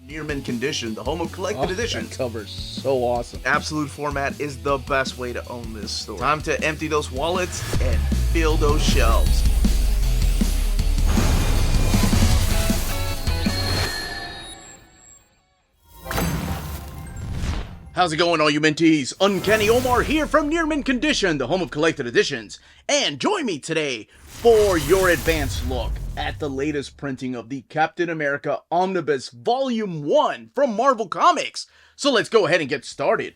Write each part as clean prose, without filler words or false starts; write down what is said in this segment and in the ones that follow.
Near mint condition, the home of collected editions. That cover's so awesome. Absolute format is the best way to own this store. Time to empty those wallets and fill those shelves. How's it going, all you minties? Uncanny Omar here from Near Mint Condition, the home of collected editions. And join me today for your advanced look at the latest printing of the Captain America Omnibus Volume 1 from Marvel Comics. So let's go ahead and get started.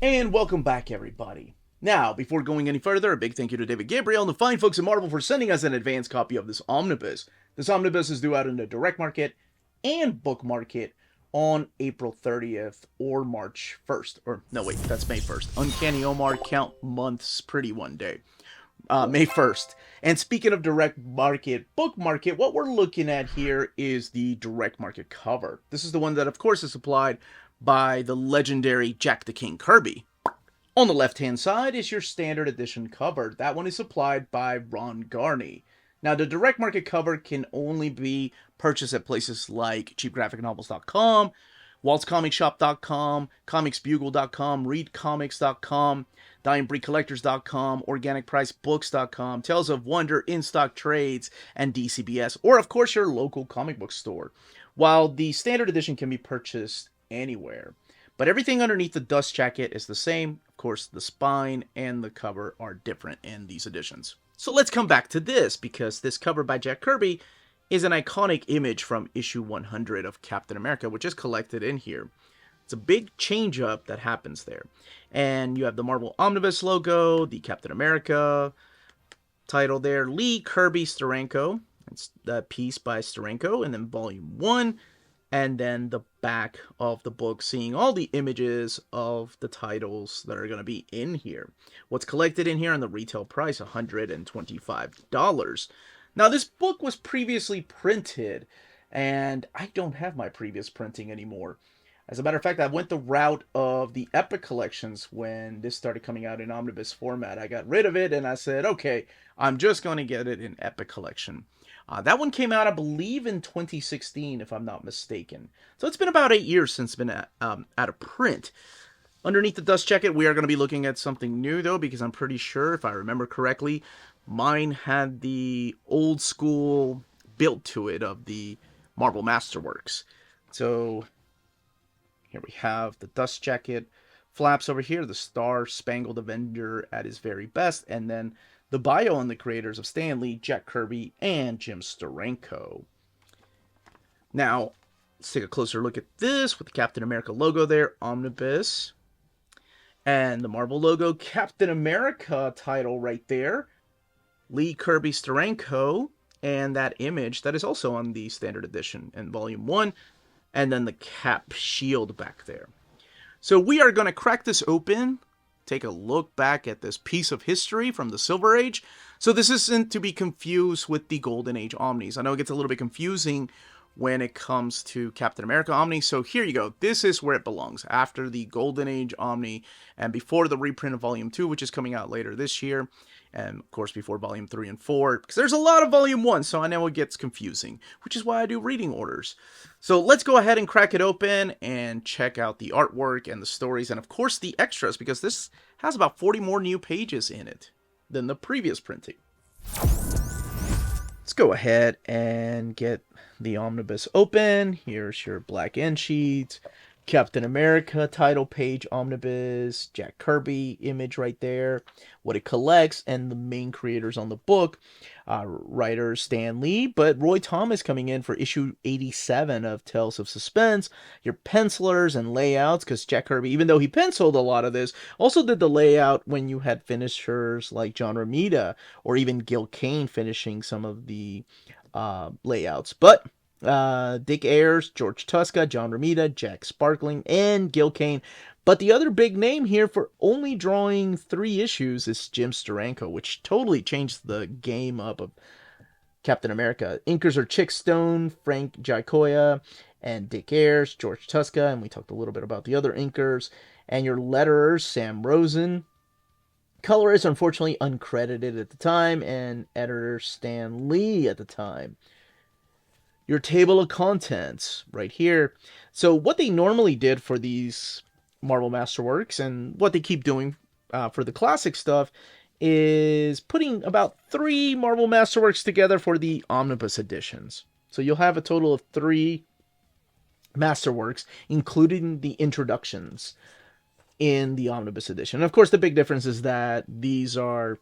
And welcome back, everybody. Now, before going any further, a big thank you to David Gabriel and the fine folks at Marvel for sending us an advanced copy of this omnibus. This omnibus is due out in the direct market and book market on April 30th or March 1st. Or, no, wait, that's May 1st. Uncanny Omar, count months pretty one day. May 1st. And speaking of direct market, book market, what we're looking at here is the direct market cover. This is the one that, of course, is supplied by the legendary Jack the King Kirby. On the left-hand side is your standard edition cover. That one is supplied by Ron Garney. Now, the direct market cover can only be purchased at places like cheapgraphicnovels.com, waltzcomicshop.com, comicsbugle.com, readcomics.com, dyingbreedcollectors.com, organicpricebooks.com, Tales of Wonder, In-Stock Trades, and DCBS, or, of course, your local comic book store. While the standard edition can be purchased anywhere. But everything underneath the dust jacket is the same. Of course, the spine and the cover are different in these editions. So let's come back to this, because this cover by Jack Kirby is an iconic image from issue 100 of Captain America, which is collected in here. It's a big change up that happens there. And you have the Marvel Omnibus logo, the Captain America title there, Lee Kirby Steranko. It's a piece by Steranko, and then volume 1. And then the back of the book, seeing all the images of the titles that are going to be in here. What's collected in here, and the retail price, $125. Now, this book was previously printed, and I don't have my previous printing anymore. As a matter of fact, I went the route of the Epic collections when this started coming out in omnibus format. I got rid of it, and I said, okay, I'm just going to get it in Epic collection. That one came out, I believe, in 2016, if I'm not mistaken. So it's been about 8 years since it's been out of print. Underneath the dust jacket, we are going to be looking at something new, though, because I'm pretty sure, if I remember correctly, mine had the old school built to it of the Marvel Masterworks. So here we have the dust jacket flaps over here, the Star-Spangled Avenger at his very best, and then the bio on the creators of Stan Lee, Jack Kirby, and Jim Steranko. Now, let's take a closer look at this with the Captain America logo there, Omnibus. And the Marvel logo, Captain America title right there, Lee Kirby Steranko, and that image that is also on the standard edition in volume 1, and then the Cap shield back there. So we are going to crack this open, take a look back at this piece of history from the Silver Age. So this isn't to be confused with the Golden Age Omnis. I know it gets a little bit confusing when it comes to Captain America Omni. So here you go. This is where it belongs, after the Golden Age Omni and before the reprint of Volume 2, which is coming out later this year. And, of course, before Volume 3 and 4, because there's a lot of Volume 1, so I know it gets confusing, which is why I do reading orders. So let's go ahead and crack it open and check out the artwork and the stories, and, of course, the extras, because this has about 40 more new pages in it than the previous printing. Let's go ahead and get the omnibus open. Here's your black end sheet. Captain America title page omnibus, Jack Kirby image right there, what it collects, and the main creators on the book, writer Stan Lee, but Roy Thomas coming in for issue 87 of Tales of Suspense, your pencilers and layouts, because Jack Kirby, even though he penciled a lot of this, also did the layout when you had finishers like John Romita, or even Gil Kane finishing some of the layouts, but Dick Ayers, George Tuska, John Romita, Jack Sparkling, and Gil Kane. But the other big name here for only drawing 3 issues is Jim Steranko, which totally changed the game up of Captain America. Inkers are Chick Stone, Frank Giacoia, and Dick Ayers, George Tuska, and we talked a little bit about the other inkers. And your letterers, Sam Rosen, Colorist, unfortunately, uncredited at the time, and editor Stan Lee at the time. Your table of contents right here. So what they normally did for these Marvel Masterworks, and what they keep doing for the classic stuff, is putting about 3 Marvel Masterworks together for the Omnibus editions. So you'll have a total of 3 Masterworks, including the introductions in the Omnibus edition. And of course, the big difference is that these are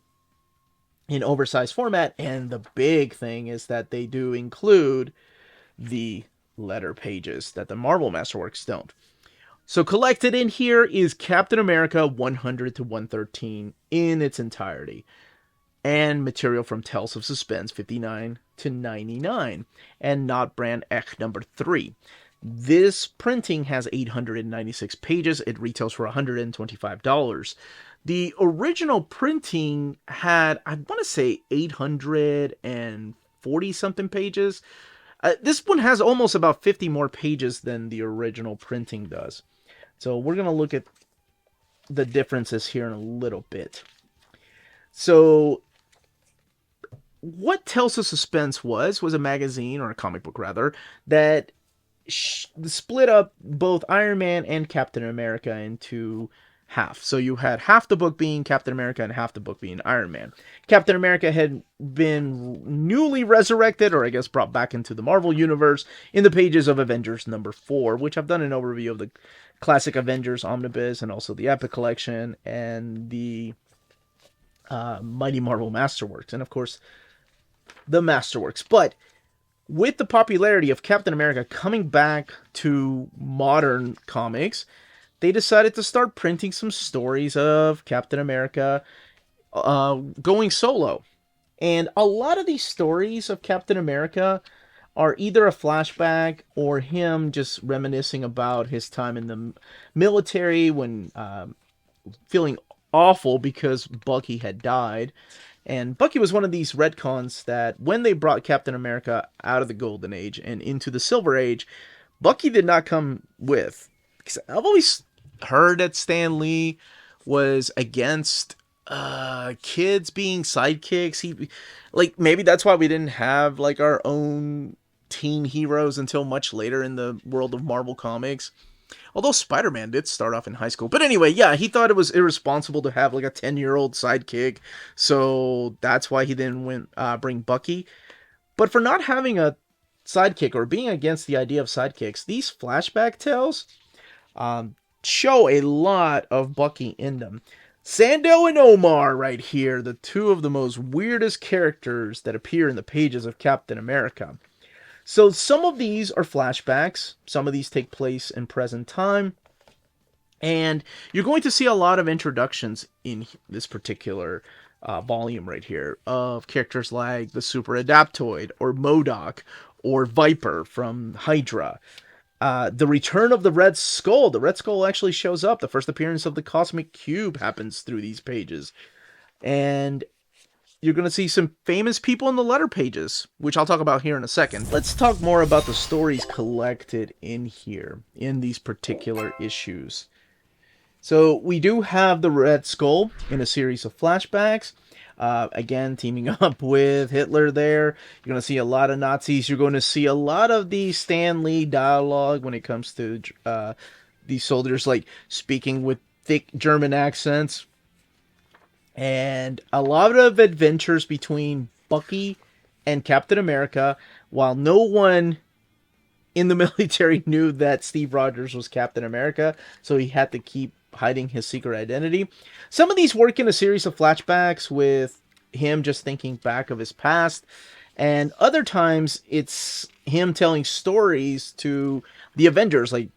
in oversized format, and the big thing is that they do include the letter pages that the Marvel Masterworks don't. So collected in here is Captain America 100 to 113 in its entirety, and material from Tales of Suspense 59 to 99, and Not Brand Ech number 3. This printing has 896 pages. It retails for $125. The original printing had, I want to say, 840 something pages. This one has almost about 50 more pages than the original printing does. So we're going to look at the differences here in a little bit. So what Tales of Suspense was a magazine, or a comic book rather, that split up both Iron Man and Captain America into half. So you had half the book being Captain America and half the book being Iron Man. Captain America had been newly resurrected, or I guess brought back into the Marvel Universe, in the pages of Avengers number 4, which I've done an overview of the classic Avengers Omnibus, and also the Epic Collection, and the Mighty Marvel Masterworks, and of course, the Masterworks. But with the popularity of Captain America coming back to modern comics, they decided to start printing some stories of Captain America going solo. And a lot of these stories of Captain America are either a flashback or him just reminiscing about his time in the military when feeling awful because Bucky had died. And Bucky was one of these retcons that when they brought Captain America out of the Golden Age and into the Silver Age, Bucky did not come with. Because I've always heard that Stan Lee was against kids being sidekicks. Maybe that's why we didn't have like our own teen heroes until much later in the world of Marvel Comics. Although Spider-Man did start off in high school. But anyway, yeah, he thought it was irresponsible to have like a 10-year-old sidekick. So that's why he didn't bring Bucky. But for not having a sidekick, or being against the idea of sidekicks, these flashback tales show a lot of Bucky in them. Sando and Omar right here, the two of the most weirdest characters that appear in the pages of Captain America. So some of these are flashbacks, some of these take place in present time, and you're going to see a lot of introductions in this particular volume right here of characters like the Super Adaptoid, or MODOK, or Viper from Hydra. The return of the Red Skull. The Red Skull actually shows up. The first appearance of the Cosmic Cube happens through these pages. And you're going to see some famous people in the letter pages, which I'll talk about here in a second. Let's talk more about the stories collected in here, in these particular issues. So we do have the Red Skull in a series of flashbacks. Again, teaming up with Hitler there. You're going to see a lot of Nazis. You're going to see a lot of the Stan Lee dialogue when it comes to these soldiers, like speaking with thick German accents. And a lot of adventures between Bucky and Captain America, while no one in the military knew that Steve Rogers was Captain America, so he had to keep hiding his secret identity. Some of these work in a series of flashbacks with him just thinking back of his past, and other times it's him telling stories to the Avengers, like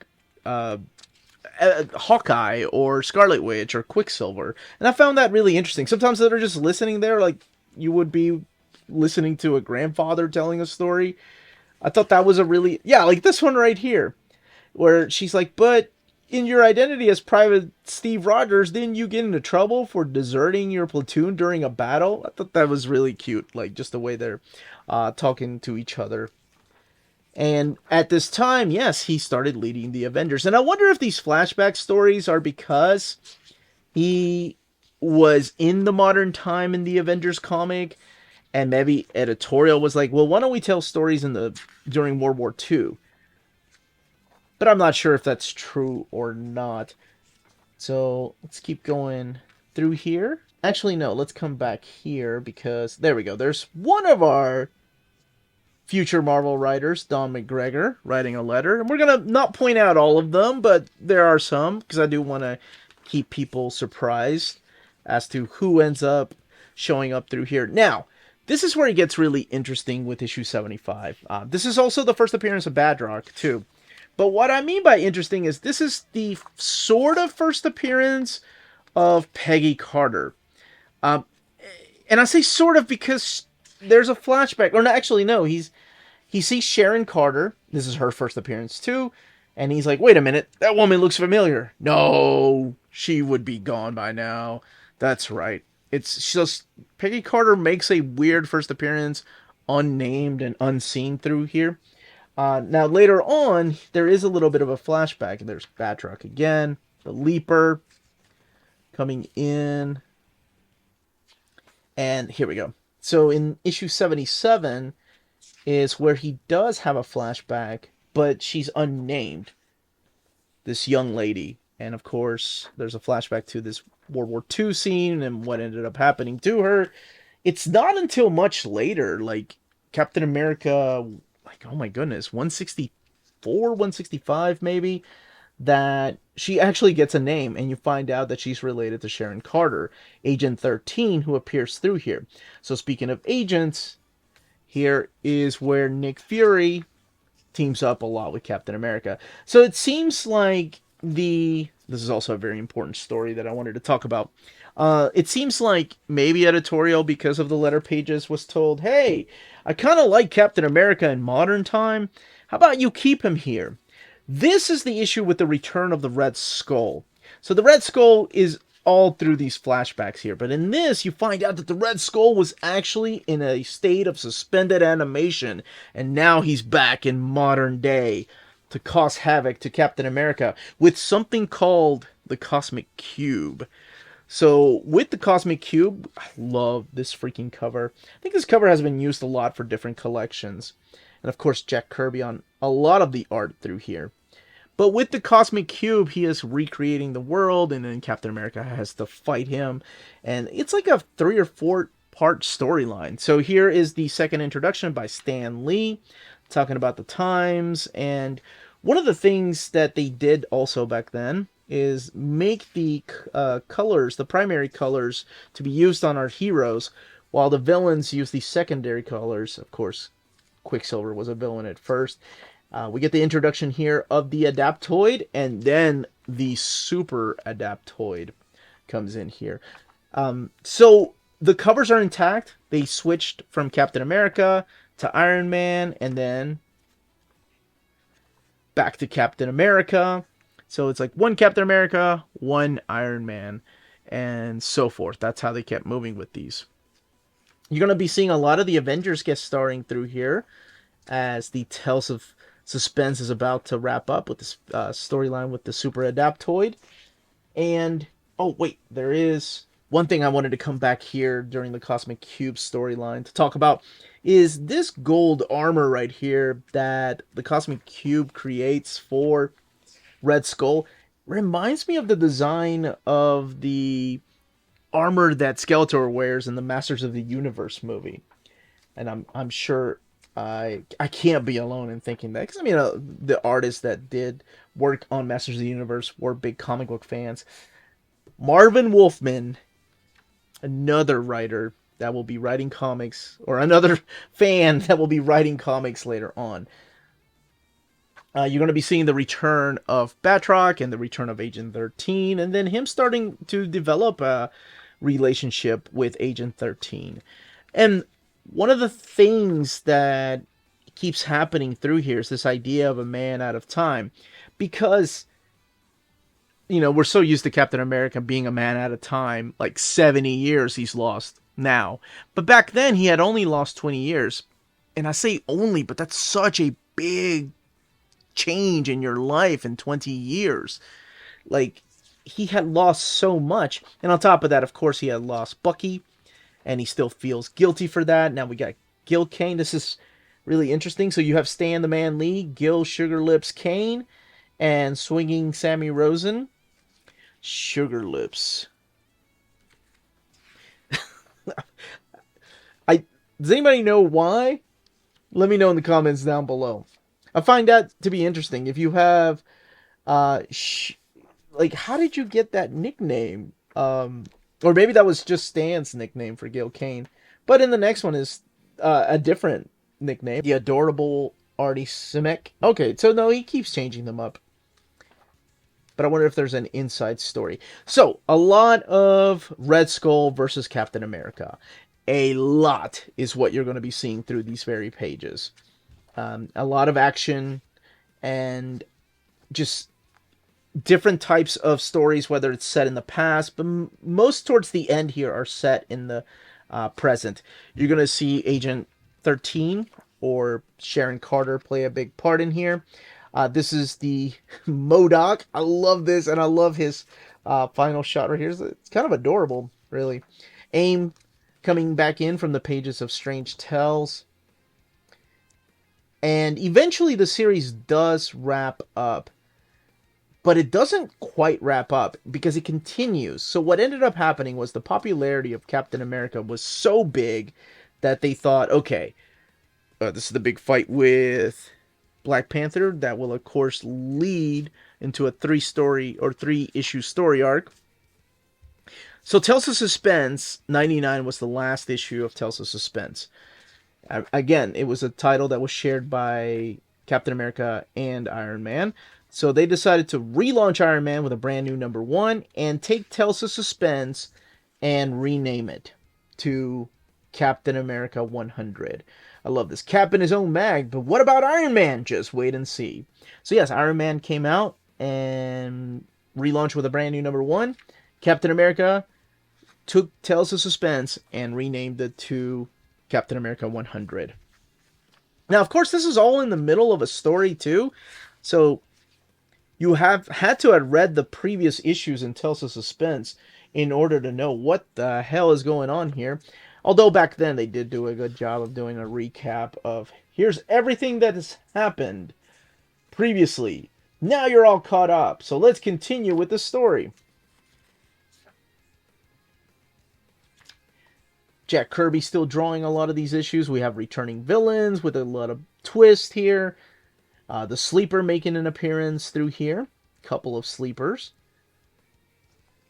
Hawkeye or Scarlet Witch or Quicksilver. And I found that really interesting. Sometimes they're just listening there like you would be listening to a grandfather telling a story. I thought that was a really, like this one right here, where she's like, but in your identity as Private Steve Rogers, didn't you get into trouble for deserting your platoon during a battle? I thought that was really cute, like just the way they're talking to each other. And at this time, yes, he started leading the Avengers. And I wonder if these flashback stories are because he was in the modern time in the Avengers comic, and maybe editorial was like, well, why don't we tell stories in the during World War II? But I'm not sure if that's true or not. So let's keep going through here. Actually, no, let's come back here because there we go. There's one of our future Marvel writers, Don McGregor, writing a letter. And we're going to not point out all of them, but there are some because I do want to keep people surprised as to who ends up showing up through here. Now, this is where it gets really interesting with issue 75. This is also the first appearance of Badrock, too. But what I mean by interesting is this is the sort of first appearance of Peggy Carter. Um, and I say sort of because there's a flashback. Or no, actually, no. He sees Sharon Carter. This is her first appearance, too. And he's like, wait a minute. That woman looks familiar. No, she would be gone by now. That's right. It's just Peggy Carter makes a weird first appearance, unnamed and unseen through here. Now, later on, there is a little bit of a flashback. There's Batroc again, the Leaper coming in. And here we go. So in issue 77 is where he does have a flashback, but she's unnamed. This young lady. And of course, there's a flashback to this World War II scene and what ended up happening to her. It's not until much later, like Captain America, like, oh my goodness, 164, 165 maybe, that she actually gets a name, and you find out that she's related to Sharon Carter, Agent 13, who appears through here. So speaking of agents, here is where Nick Fury teams up a lot with Captain America. So it seems like this is also a very important story that I wanted to talk about. It seems like maybe editorial, because of the letter pages, was told, hey, I kind of like Captain America in modern time. How about you keep him here? This is the issue with the return of the Red Skull. So the Red Skull is all through these flashbacks here, but in this you find out that the Red Skull was actually in a state of suspended animation, and now he's back in modern day to cause havoc to Captain America with something called the Cosmic Cube. So with the Cosmic Cube, I love this freaking cover. I think this cover has been used a lot for different collections. And of course, Jack Kirby on a lot of the art through here. But with the Cosmic Cube, he is recreating the world, and then Captain America has to fight him. And it's like a 3 or 4 part storyline. So here is the second introduction by Stan Lee, talking about the times. And one of the things that they did also back then is make the colors, the primary colors, to be used on our heroes, while the villains use the secondary colors. Of course, Quicksilver was a villain at first. We get the introduction here of the Adaptoid, and then the Super Adaptoid comes in here. So the covers are intact. They switched from Captain America to Iron Man, and then back to Captain America. So it's like one Captain America, one Iron Man, and so forth. That's how they kept moving with these. You're going to be seeing a lot of the Avengers guest starring through here, as the Tales of Suspense is about to wrap up with this storyline with the Super Adaptoid. And, oh wait, there is one thing I wanted to come back here during the Cosmic Cube storyline to talk about, is this gold armor right here that the Cosmic Cube creates for Red Skull. Reminds me of the design of the armor that Skeletor wears in the Masters of the Universe movie. And I'm sure I can't be alone in thinking that, because I mean, the artists that did work on Masters of the Universe were big comic book fans. Marvin Wolfman, another writer that will be writing comics, or another fan that will be writing comics later on. You're going to be seeing the return of Batroc and the return of Agent 13, and then him starting to develop a relationship with Agent 13. And one of the things that keeps happening through here is this idea of a man out of time. Because, you know, we're so used to Captain America being a man out of time, like 70 years he's lost now. But back then he had only lost 20 years. And I say only, but that's such a big change in your life in 20 years. Like, he had lost so much. And on top of that, of course, he had lost Bucky, and he still feels guilty for that. Now we got Gil Kane. This is really interesting. So you have Stan the Man Lee, Gil Sugar Lips Kane, and Swinging Sammy Rosen. Sugar Lips. Does anybody know why? Let me know in the comments down below. I find that to be interesting. If you have, like, how did you get that nickname? Or maybe that was just Stan's nickname for Gil Kane. But in the next one is a different nickname. The adorable Artie Simek. Okay, so no, he keeps changing them up. But I wonder if there's an inside story. So, a lot of Red Skull versus Captain America. A lot is what you're going to be seeing through these very pages. A lot of action and just different types of stories, whether it's set in the past, but most towards the end here are set in the present. You're going to see Agent 13 or Sharon Carter play a big part in here. This is the MODOK. I love this, and I love his final shot right here. It's kind of adorable, really. AIM coming back in from the pages of Strange Tales. And eventually the series does wrap up. But it doesn't quite wrap up because it continues. So what ended up happening was the popularity of Captain America was so big that they thought, okay, this is the big fight with Black Panther that will, of course, lead into a 3-issue story arc. So Tales of Suspense 99 was the last issue of Tales of Suspense. Again, it was a title that was shared by Captain America and Iron Man. So they decided to relaunch Iron Man with a brand new #1 and take Tales of Suspense and rename it to Captain America 100. I love this. Cap in his own mag, but what about Iron Man? Just wait and see. So yes, Iron Man came out and relaunched with a brand new #1. Captain America took Tales of Suspense and renamed it to Captain America 100. Now, of course, this is all in the middle of a story too. So you have had to have read the previous issues in Tales of Suspense in order to know what the hell is going on here. Although back then they did do a good job of doing a recap of here's everything that has happened previously. Now you're all caught up. So let's continue with the story. Jack Kirby still drawing a lot of these issues. We have returning villains with a lot of twist here. The Sleeper making an appearance through here. Couple of Sleepers.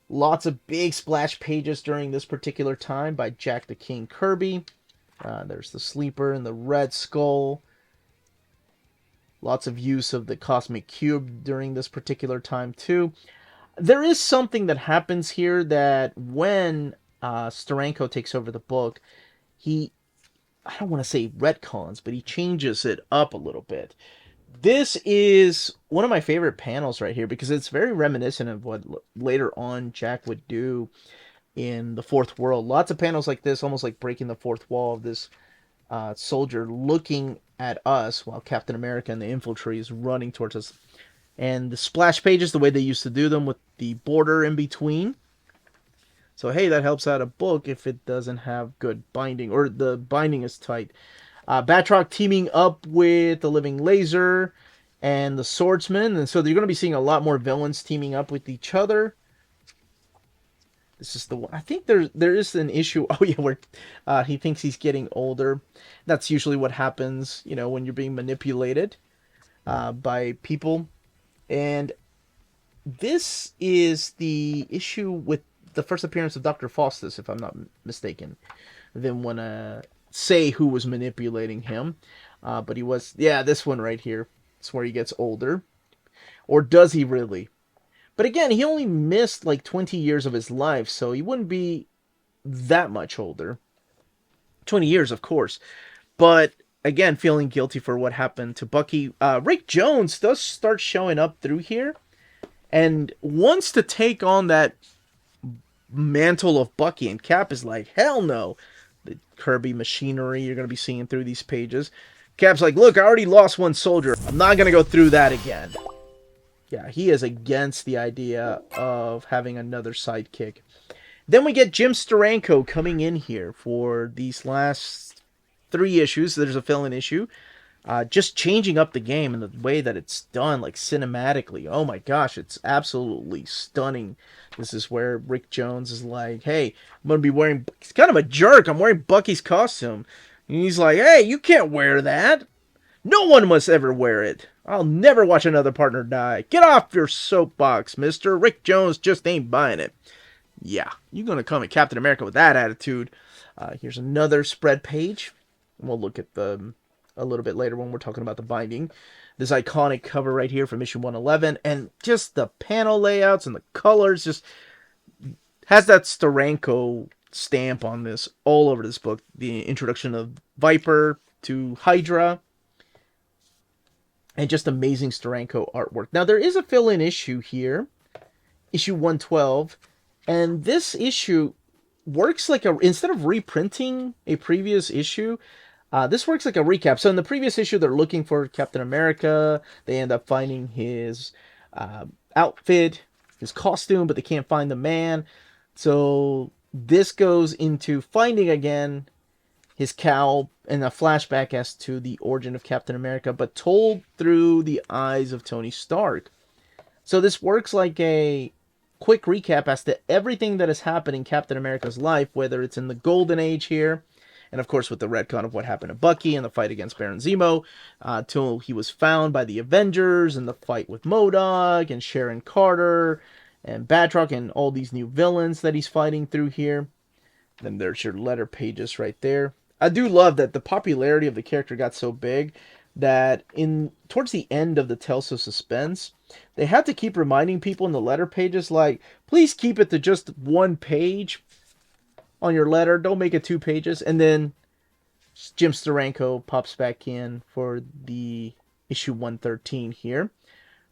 Lots of big splash pages during this particular time by Jack the King Kirby. There's the Sleeper and the Red Skull. Lots of use of the Cosmic Cube during this particular time too. There is something that happens here that when Steranko takes over the book, I don't want to say retcons, but he changes it up a little bit. This is one of my favorite panels right here because it's very reminiscent of what later on Jack would do in the Fourth World. Lots of panels like this, almost like breaking the fourth wall of this soldier looking at us while Captain America and the infantry is running towards us. And the splash pages, the way they used to do them with the border in between. So, hey, that helps out a book if it doesn't have good binding, or the binding is tight. Batroc teaming up with the Living Laser and the Swordsman. And so you're going to be seeing a lot more villains teaming up with each other. This is the one. I think there is an issue. Oh, yeah, where he thinks he's getting older. That's usually what happens, you know, when you're being manipulated by people. And this is the issue with the first appearance of Dr. Faustus, if I'm not mistaken. Then want to say who was manipulating him. But he was, yeah, this one right here. It's where he gets older. Or does he really? But again, he only missed like 20 years of his life, so he wouldn't be that much older. 20 years, of course. But again, feeling guilty for what happened to Bucky. Rick Jones does start showing up through here and wants to take on that mantle of Bucky, and Cap is like, hell no. The Kirby machinery you're going to be seeing through these pages. Cap's like, look, I already lost one soldier. I'm not going to go through that again. Yeah, he is against the idea of having another sidekick. Then we get Jim Steranko coming in here for these last 3 issues. There's a fill-in issue. Just changing up the game and the way that it's done, like cinematically. Oh my gosh, it's absolutely stunning. This is where Rick Jones is like, hey, I'm going to be wearing... He's kind of a jerk. I'm wearing Bucky's costume. And he's like, hey, you can't wear that. No one must ever wear it. I'll never watch another partner die. Get off your soapbox, mister. Rick Jones just ain't buying it. Yeah, you're going to come at Captain America with that attitude. Here's another spread page. We'll look at the a little bit later when we're talking about the binding. This iconic cover right here from issue 111. And just the panel layouts and the colors just has that Steranko stamp on this all over this book. The introduction of Viper to Hydra. And just amazing Steranko artwork. Now, there is a fill-in issue here. Issue 112. And this issue works like a... Instead of reprinting a previous issue, this works like a recap. So in the previous issue, they're looking for Captain America. They end up finding his outfit, his costume, but they can't find the man. So this goes into finding again his cowl and a flashback as to the origin of Captain America, but told through the eyes of Tony Stark. So this works like a quick recap as to everything that has happened in Captain America's life, whether it's in the Golden Age here, and of course with the retcon of what happened to Bucky and the fight against Baron Zemo, till he was found by the Avengers and the fight with MODOK and Sharon Carter and Batroc and all these new villains that he's fighting through here. Then there's your letter pages right there. I do love that the popularity of the character got so big that towards the end of the Tales of Suspense, they had to keep reminding people in the letter pages, like, please keep it to just 1 page on your letter. Don't make it 2 pages. And then Jim Steranko pops back in for the issue 113 here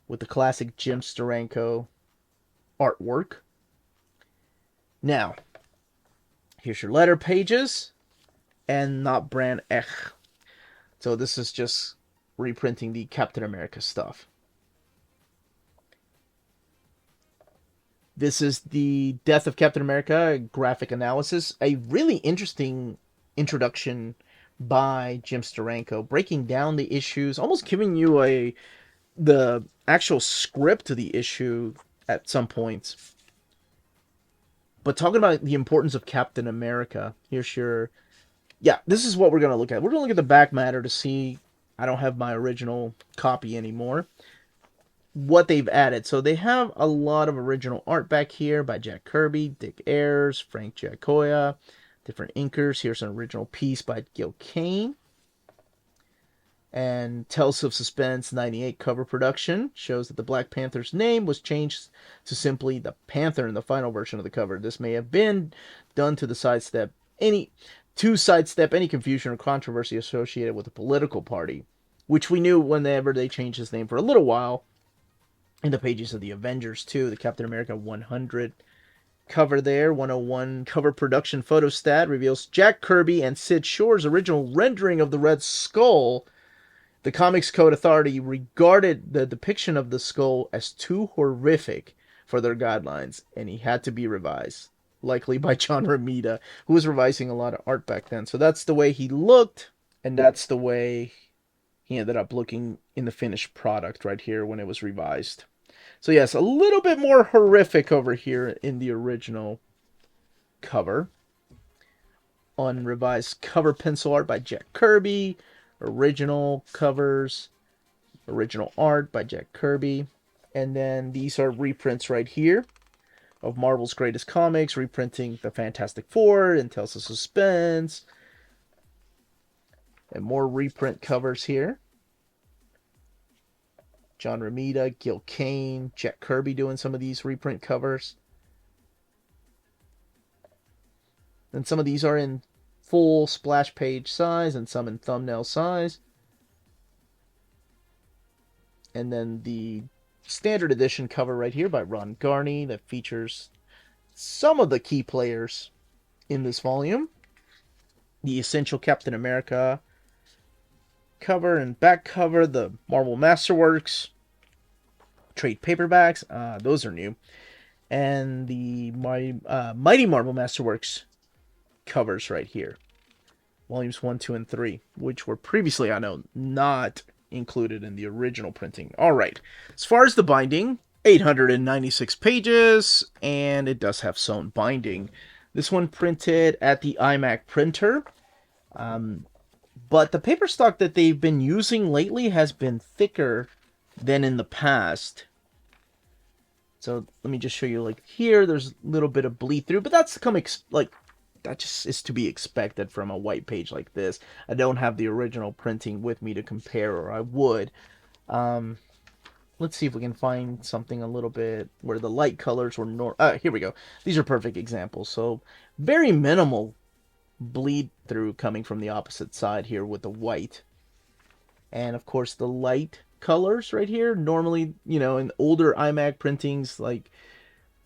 with the classic Jim Steranko artwork. Now, here's your letter pages. And not Brand Ech. So this is just reprinting the Captain America stuff. This is the Death of Captain America graphic analysis. A really interesting introduction by Jim Steranko, breaking down the issues, almost giving you the actual script to the issue at some points. But talking about the importance of Captain America, here's your... Yeah, this is what we're going to look at. We're going to look at the back matter to see... I don't have my original copy anymore. What they've added. So they have a lot of original art back here by Jack Kirby, Dick Ayers, Frank Giacoia, different inkers. Here's an original piece by Gil Kane. And Tales of Suspense 98 cover production shows that the Black Panther's name was changed to simply the Panther in the final version of the cover. This may have been done to sidestep any confusion or controversy associated with a political party, which we knew whenever they changed his name for a little while in the pages of the Avengers 2, the Captain America 100 cover there. 101 cover production photostat reveals Jack Kirby and Sid Shore's original rendering of the Red Skull. The Comics Code Authority regarded the depiction of the skull as too horrific for their guidelines, and he had to be revised. Likely by John Romita, who was revising a lot of art back then. So that's the way he looked, and that's the way he ended up looking in the finished product right here when it was revised. So yes, a little bit more horrific over here in the original cover. Unrevised cover pencil art by Jack Kirby. Original covers. Original art by Jack Kirby. And then these are reprints right here of Marvel's Greatest Comics, reprinting the Fantastic Four and Tales of Suspense. And more reprint covers here. John Romita, Gil Kane, Jack Kirby doing some of these reprint covers. And some of these are in full splash page size and some in thumbnail size. And then the standard edition cover right here by Ron Garney that features some of the key players in this volume. The Essential Captain America cover and back cover, the Marvel Masterworks trade paperbacks. Those are new. And the Mighty Marvel Masterworks covers right here. Volumes 1, 2, and 3, which were previously, I know, not included in the original printing. Alright, as far as the binding, 896 pages, and it does have sewn binding. This one printed at the iMac printer, but the paper stock that they've been using lately has been thicker than in the past. So let me just show you, like here, there's a little bit of bleed through, but that's that just is to be expected from a white page like this. I don't have the original printing with me to compare, or I would. Let's see if we can find something a little bit where the light colors were here we go. These are perfect examples. So very minimal bleed through coming from the opposite side here with the white. And of course the light colors right here, normally, you know, in older iMac printings, like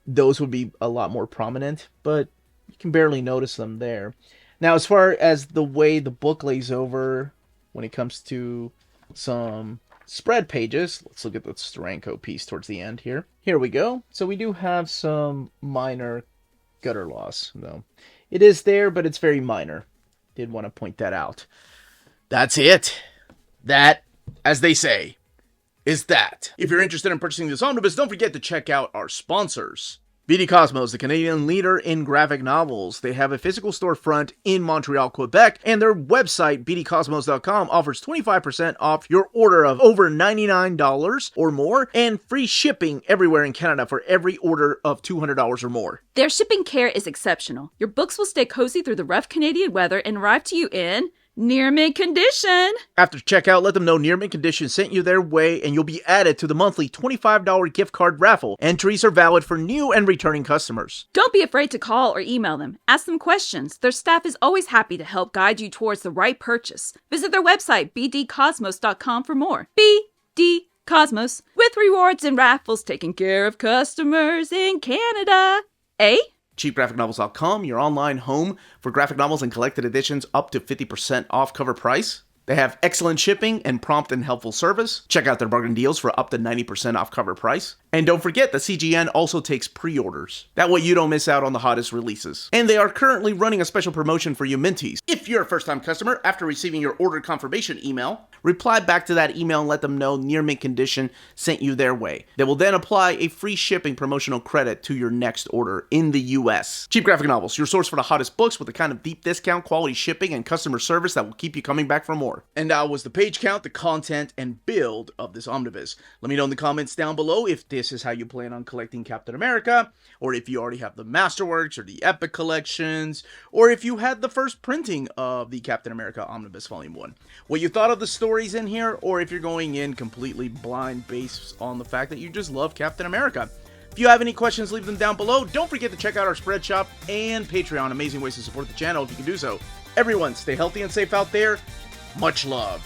those would be a lot more prominent, but you can barely notice them there. Now, as far as the way the book lays over when it comes to some spread pages, let's look at the Steranko piece towards the end here. Here we go. So we do have some minor gutter loss, though. It is there, but it's very minor. Did want to point that out. That's it. That, as they say, is that. If you're interested in purchasing this omnibus, don't forget to check out our sponsors. BD Cosmos, the Canadian leader in graphic novels. They have a physical storefront in Montreal, Quebec, and their website, bdcosmos.com, offers 25% off your order of over $99 or more, and free shipping everywhere in Canada for every order of $200 or more. Their shipping care is exceptional. Your books will stay cozy through the rough Canadian weather and arrive to you in near mint condition. After checkout, let them know Near Mint Condition sent you their way, and you'll be added to the monthly $25 gift card raffle. Entries are valid for new and returning customers. Don't be afraid to call or email them. Ask them questions. Their staff is always happy to help guide you towards the right purchase. Visit their website, bdcosmos.com, for more. BD Cosmos, with rewards and raffles taking care of customers in Canada. Eh? CheapGraphicNovels.com, your online home for graphic novels and collected editions up to 50% off cover price. They have excellent shipping and prompt and helpful service. Check out their bargain deals for up to 90% off cover price. And don't forget, the CGN also takes pre-orders. That way you don't miss out on the hottest releases. And they are currently running a special promotion for you Minties. If you're a first-time customer, after receiving your order confirmation email, reply back to that email and let them know Near Mint Condition sent you their way. They will then apply a free shipping promotional credit to your next order in the US. Cheap Graphic Novels, your source for the hottest books with the kind of deep discount, quality shipping, and customer service that will keep you coming back for more. And that was the page count, the content, and build of this omnibus. Let me know in the comments down below if this is how you plan on collecting Captain America, or if you already have the Masterworks or the Epic collections, or if you had the first printing of the Captain America Omnibus Volume 1. What you thought of the stories in here, or if you're going in completely blind based on the fact that you just love Captain America. If you have any questions, leave them down below. Don't forget to check out our spread shop and Patreon. Amazing ways to support the channel if you can do so. Everyone, stay healthy and safe out there. Much love.